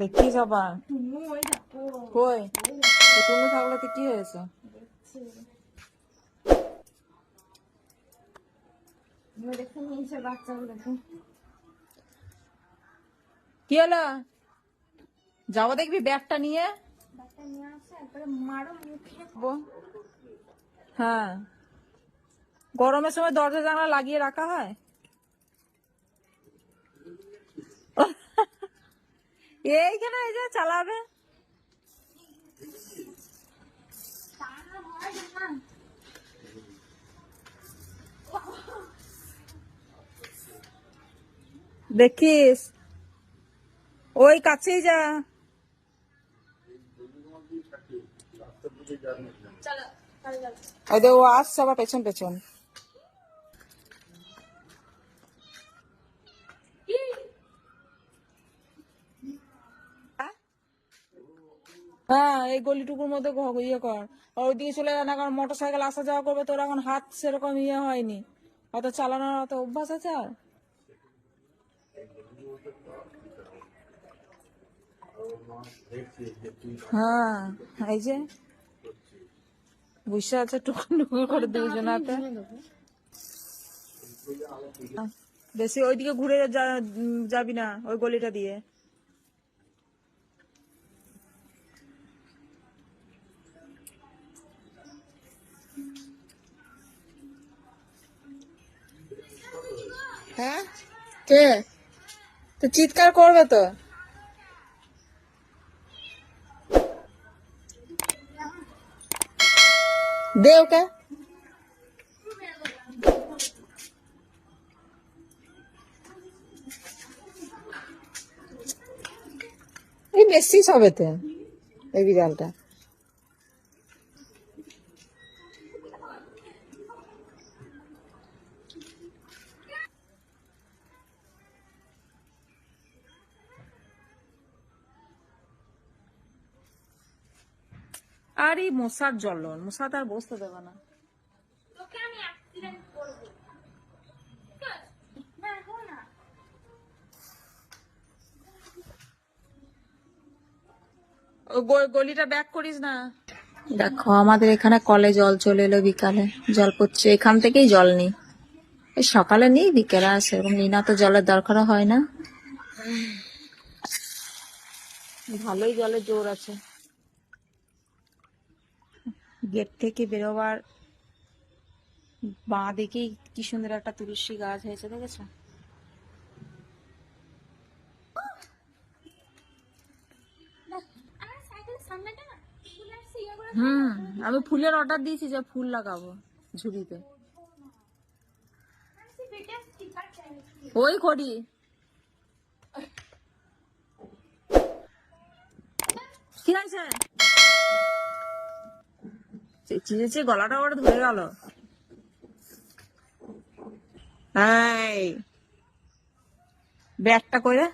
দেখিস আবার কই তুমি থাকলে তো কি হয়েছে? কি হলো? যাবো দেখবি ব্যাগটা নিয়ে। হ্যাঁ, গরমের সময় দরজা জানলা লাগিয়ে রাখা হয়। এইখানে এই যে চালাবে। দেখিস ওই কাছেই যা। ও আসছে আবার পেছন পেছন। হ্যাঁ, এই গলিটুকুর মধ্যে ইয়ে কর। ওইদিকে চলে যায় না, কারণ মোটর সাইকেল আসা যাওয়া করবে, তোর এখন হাত সেরকম ইয়ে হয়নি, অত চালানোর অত অভ্যাস আছে আর। হ্যাঁ, এই যে বসে আছে টুকুন টুকুন করে দুজনাতে। বেশি ওইদিকে ঘুরে যাবি না, ওই গলিটা দিয়ে। হ্যাঁ, কে তো চিৎকার করবে তো? দে ওকে। এই বেশি হবে তো এই বিড়ালটা। আর এই মশার জ্বলন, মশা তো আর বসতে দেবে না। গলিটা ব্যাক করিস না। দেখো আমাদের এখানে কলে জল চলে এলো বিকালে, জল পড়ছে, এখান থেকেই জল নিই। এই সকালে নিই, বিকেলে আসে, এরকম নিই না তো জলের দরকার হয় না। ভালোই জলের জোর আছে। গেট থেকে বেরোবার বাঁ দিকেই কি সুন্দর একটা তুলসী গাছ হয়েছে, দেখেছো? আমি ফুলের অর্ডার দিয়েছি, যে ফুল লাগাবো ঝুড়িতে। ওই করি কি আছে, চেঁচিয়েছে, গলাটা ওর ধরে গেল। এই ব্যাগটা করে